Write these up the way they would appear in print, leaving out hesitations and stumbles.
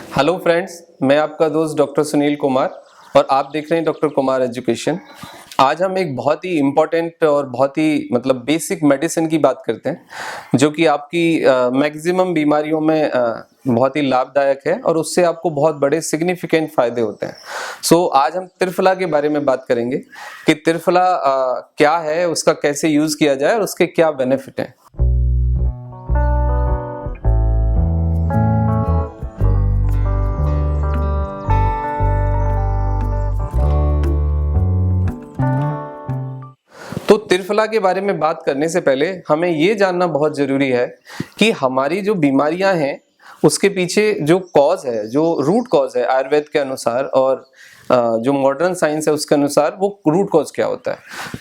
Hello friends, मैं आपका दोस्त डॉक्टर सुनील कुमार और आप देख रहे हैं डॉक्टर कुमार एजुकेशन। आज हम एक बहुत ही इम्पोर्टेंट और बहुत ही बेसिक मेडिसिन की बात करते हैं जो कि आपकी मैक्सिमम बीमारियों में बहुत ही लाभदायक है और उससे आपको बहुत बड़े सिग्निफिकेंट फायदे होते हैं। सो आज हम त्रिफला के बारे में बात करेंगे कि त्रिफला क्या है, उसका कैसे यूज किया जाए और उसके क्या बेनिफिट हैं। तो त्रिफला के बारे में बात करने से पहले हमें ये जानना बहुत जरूरी है कि हमारी जो बीमारियां हैं उसके पीछे जो कॉज है, जो रूट कॉज है आयुर्वेद के अनुसार और जो मॉडर्न साइंस है उसके अनुसार वो रूट कॉज क्या होता है।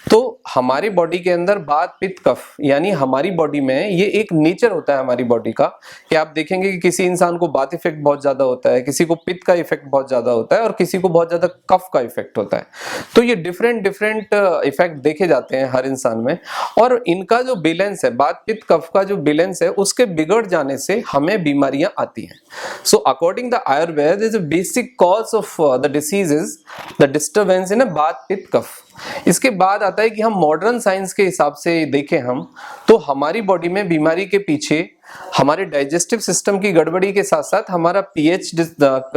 तो हमारी बॉडी के अंदर वात पित्त कफ यानी हमारी बॉडी में ये एक नेचर होता है हमारी बॉडी का कि आप देखेंगे कि किसी इंसान को वात इफेक्ट बहुत ज्यादा होता है, किसी को पित्त का इफेक्ट बहुत ज्यादा होता है और किसी को बहुत ज्यादा कफ का इफेक्ट होता है। तो ये डिफरेंट इफेक्ट देखे जाते हैं हर इंसान में और इनका जो बैलेंस है, वात पित्त कफ का जो बैलेंस है उसके बिगड़ जाने से हमें बीमारियां आती हैं। So according the Ayurveda is a basic cause of the disease is the disturbance in वात पित्त कफ। इसके बाद आता है कि हम मॉडर्न साइंस के हिसाब से देखें हम तो हमारी बॉडी में बीमारी के पीछे हमारे डाइजेस्टिव सिस्टम की गड़बड़ी के साथ साथ हमारा पीएच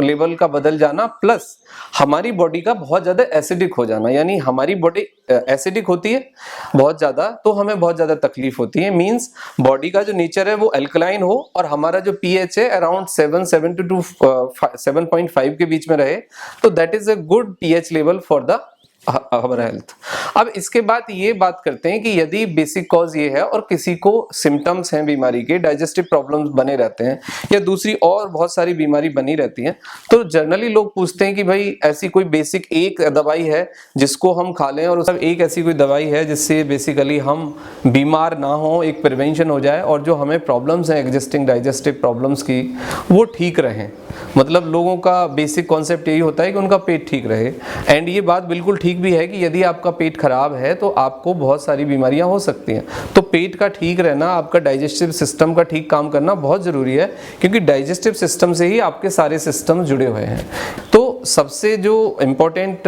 लेवल का बदल जाना प्लस हमारी बॉडी का बहुत ज्यादा एसिडिक हो जाना, यानी हमारी बॉडी एसिडिक होती है बहुत ज्यादा तो हमें बहुत ज्यादा तकलीफ होती है। मींस बॉडी का जो नेचर है वो अल्कलाइन हो और हमारा जो पीएच है अराउंड 7 to 7.5 के बीच में रहे तो that is a good pH level for the our health. अब इसके बाद ये बात करते हैं कि यदि बेसिक कॉज ये है और किसी को सिम्टम्स हैं बीमारी के, डाइजेस्टिव प्रॉब्लम्स बने रहते हैं या दूसरी और बहुत सारी बीमारी बनी रहती है, तो जनरली लोग पूछते हैं कि भाई ऐसी कोई बेसिक एक दवाई है जिसको हम खा लें और उस एक ऐसी कोई दवाई है जिससे बेसिकली हम बीमार ना हो, एक प्रिवेंशन हो जाए और जो हमें प्रॉब्लम्स हैं एग्जिस्टिंग डाइजेस्टिव प्रॉब्लम्स की वो ठीक रहें। मतलब लोगों का बेसिक कॉन्सेप्ट यही होता है कि उनका पेट ठीक रहे एंड ये बात बिल्कुल ठीक भी है कि यदि आपका पेट खराब है तो आपको बहुत सारी बीमारियां हो सकती हैं। तो पेट का ठीक रहना, आपका डाइजेस्टिव सिस्टम का ठीक काम करना बहुत जरूरी है क्योंकि डाइजेस्टिव सिस्टम से ही आपके सारे सिस्टम जुड़े हुए हैं। तो सबसे जो इम्पोर्टेंट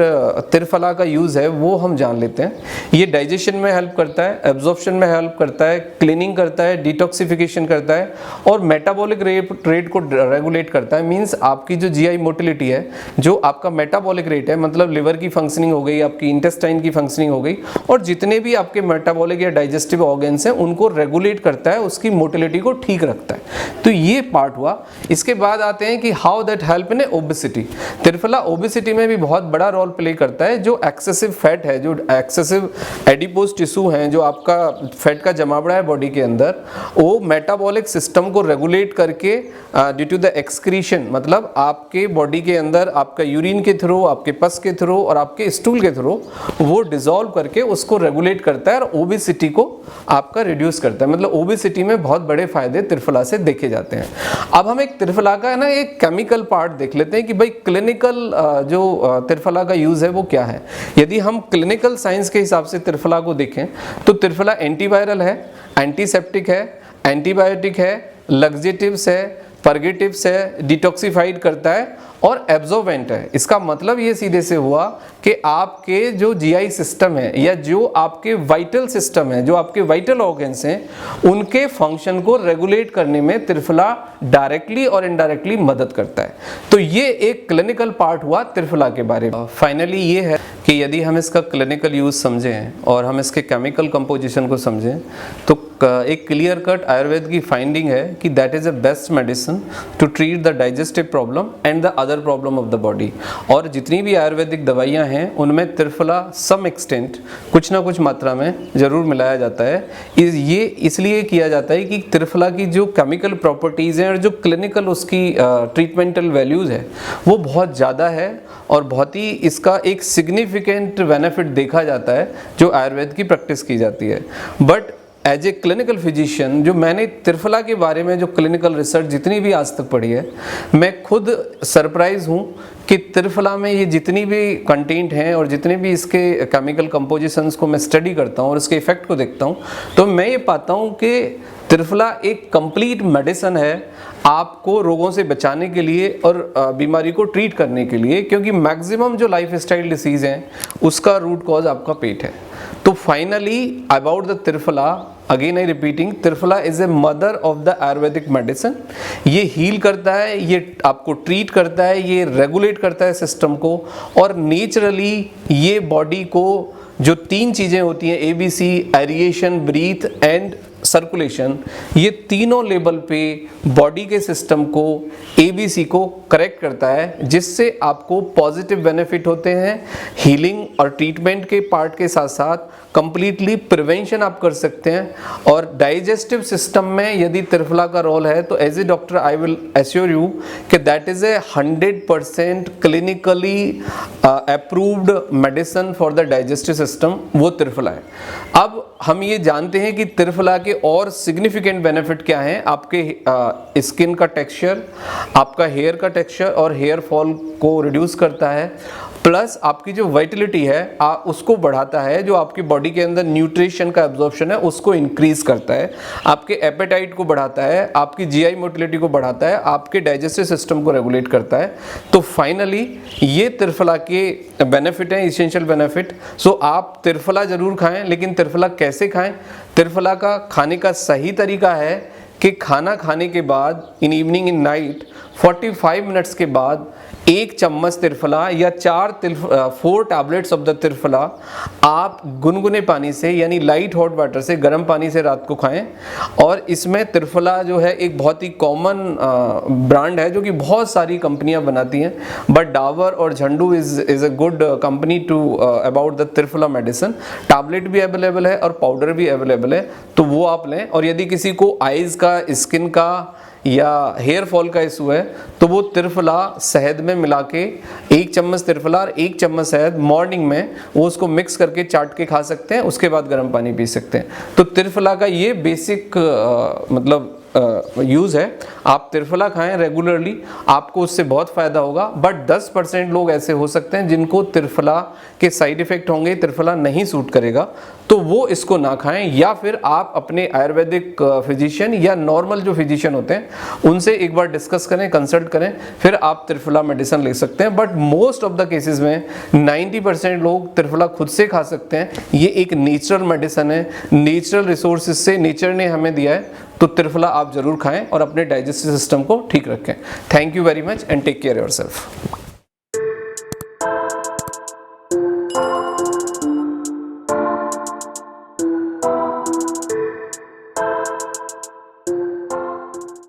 त्रिफला का यूज है वो हम जान लेते हैं। ये डाइजेशन में हेल्प करता है, एब्जॉर्प्शन में हेल्प करता है, क्लीनिंग करता है, डिटॉक्सिफिकेशन करता है और मेटाबॉलिक रेट को रेगुलेट करता है। मींस आपकी जो जीआई मोटिलिटी है, जो आपका मेटाबॉलिक रेट है, मतलब लिवर की फंक्शनिंग हो गई, आपकी इंटेस्टाइन की फंक्शनिंग हो गई और जितने भी आपके मेटाबॉलिक या डाइजेस्टिव ऑर्गन्स हैं उनको रेगुलेट करता है, उसकी मोटिलिटी को ठीक रखता है। तो ये पार्ट हुआ। इसके बाद आते हैं कि how that help in obesity. Triphala obesity में भी बहुत बड़ा रोल प्ले करता है। जो एक्सेसिव फैट है, जो एक्सेसिव एडिपोज टिश्यू हैं, जो आपका फैट का जमावड़ा है बॉडी के अंदर, वो मेटाबॉलिक सिस्टम को रेगुलेट करके ड्यू टू द एक्सक्रीशन, मतलब आपके बॉडी के अंदर आपका यूरिन के थ्रू, आपके पस के थ्रू और आपके स्टूल के थ्रू वो डिसॉल्व करके उसको रेगुलेट करता है और ओबेसिटी को आपका रिड्यूस करता है। मतलब ओबेसिटी में बहुत बड़े फायदे त्रिफला से देखे जाते हैं। अब हम एक त्रिफला का ना एक केमिकल पार्ट देख लेते हैं कि भाई क्लिनिकल जो त्रिफला का यूज है वो क्या है। यदि हम क्लिनिकल साइंस के हिसाब से त्रिफला को देखें तो त्रिफला एंटीवायरल है, एंटीसेप्टिक है, एंटीबायोटिक है, लग्जेटिव्स है, परगेटिव्स है, डिटॉक्सिफाइड करता है और एब्जॉर्बेंट है। इसका मतलब ये सीधे से हुआ कि आपके जो जीआई सिस्टम है या जो आपके वाइटल सिस्टम है, जो आपके वाइटल ऑर्गन्स हैं, उनके फंक्शन को रेगुलेट करने में त्रिफला डायरेक्टली और इनडायरेक्टली मदद करता है। तो ये एक क्लिनिकल पार्ट हुआ त्रिफला के बारे में। फाइनली ये है कि यदि हम इसका क्लिनिकल यूज समझें और हम इसके केमिकल कंपोजिशन को समझें तो एक क्लियर कट आयुर्वेद की फाइंडिंग है कि that is a best medicine to treat the digestive problem and the other problem of the body. और जितनी भी आयुर्वेदिक दवाइयां हैं उनमें त्रिफला सम एक्सटेंट कुछ ना कुछ मात्रा में जरूर मिलाया जाता है। ये इसलिए किया जाता है कि त्रिफला की जो केमिकल प्रॉपर्टीज हैं और जो क्लिनिकल उसकी ट्रीटमेंटल वैल्यूज है वो बहुत ज़्यादा है और बहुत ही इसका एक सिग्निफिकेंट बेनिफिट देखा जाता है जो आयुर्वेद की प्रैक्टिस की जाती है। But as a clinical physician, जो मैंने त्रिफला के बारे में जो क्लिनिकल रिसर्च जितनी भी आज तक पढ़ी है, मैं खुद सरप्राइज हूँ कि त्रिफला में ये जितनी भी कंटेंट हैं और जितने भी इसके केमिकल कंपोजिशंस को मैं स्टडी करता हूँ और इसके इफेक्ट को देखता हूँ, तो मैं ये पाता हूँ कि त्रिफला एक कंप्लीट मेडिसिन है आपको रोगों से बचाने के लिए और बीमारी को ट्रीट करने के लिए, क्योंकि मैक्सिमम जो लाइफ स्टाइल डिसीज़ हैं उसका रूट कॉज आपका पेट है। तो finally about the triphala, again I repeating, triphala is a mother of the Ayurvedic medicine. ये हील करता है, ये आपको ट्रीट करता है, ये रेगुलेट करता है सिस्टम को, और नेचुरली ये बॉडी को जो 3 चीज़ें होती हैं, ABC, aeration, breath and circulation, ये तीनों लेवल पे बॉडी के सिस्टम को, ABC को करेक्ट करता है, जिससे आपको पॉजिटिव बेनिफिट होते हैं हीलिंग और ट्रीटमेंट के पार्ट के साथ साथ कंप्लीटली प्रिवेंशन आप कर सकते हैं। और डाइजेस्टिव सिस्टम में यदि त्रिफला का रोल है तो as a doctor I will assure you कि that is a 100% clinically approved medicine for the digestive system, वो त्रिफला है। अब हम ये जानते हैं कि त्रिफला के और सिग्निफिकेंट बेनिफिट क्या हैं, आपके स्किन का टेक्सचर, आपका हेयर का टेक्सचर और हेयर फॉल को रिड्यूस करता है, प्लस आपकी जो वाइटलिटी है उसको बढ़ाता है, जो आपकी बॉडी के अंदर न्यूट्रिशन का एब्जॉर्प्शन है उसको इंक्रीज करता है, आपके एपेटाइट को बढ़ाता है, आपकी जीआई मोटिलिटी को बढ़ाता है, आपके डाइजेस्टिव सिस्टम को रेगुलेट करता है। तो फाइनली ये त्रिफला के बेनिफिट हैं, इसेंशियल बेनिफिट। सो आप त्रिफला जरूर खाएं, लेकिन त्रिफला कैसे खाएं? त्रिफला का खाने का सही तरीका है कि खाना खाने के बाद, in evening in night 45 minutes के बाद 1 चम्मच त्रिफला या 4 टैबलेट्स ऑफ द त्रिफला आप गुनगुने पानी से, यानी लाइट हॉट वाटर से, गर्म पानी से रात को खाएं। और इसमें त्रिफला जो है एक बहुत ही कॉमन ब्रांड है जो कि बहुत सारी कंपनियां बनाती हैं, बट डाबर और Jhandu is a good company to about the triphala medicine. Tablet भी अवेलेबल है और पाउडर भी अवेलेबल है, तो वो आप लें। और यदि किसी को आइज़ का, स्किन का या हेयर फॉल का इशू है तो वो त्रिफला शहद में मिला के 1 चम्मच त्रिफला और 1 चम्मच शहद मॉर्निंग में वो उसको मिक्स करके चाट के खा सकते हैं, उसके बाद गर्म पानी पी सकते हैं। तो त्रिफला का ये बेसिक मतलब यूज़ है। आप त्रिफला खाएं रेगुलरली, आपको उससे बहुत फ़ायदा होगा। बट 10% लोग ऐसे हो सकते हैं जिनको त्रिफला के साइड इफ़ेक्ट होंगे, त्रिफला नहीं सूट करेगा, तो वो इसको ना खाएं, या फिर आप अपने आयुर्वेदिक फिजिशियन या नॉर्मल जो फिजिशियन होते हैं उनसे एक बार डिस्कस करें, कंसल्ट करें, फिर आप त्रिफला मेडिसिन ले सकते हैं। But most of the cases में 90% लोग त्रिफला खुद से खा सकते हैं। ये एक नेचुरल मेडिसिन है, नेचुरल रिसोर्सेज से नेचर ने हमें दिया है, तो त्रिफला आप जरूर खाएं और अपने डाइजेस्टिव सिस्टम को ठीक रखें। Thank you very much and take care yourself.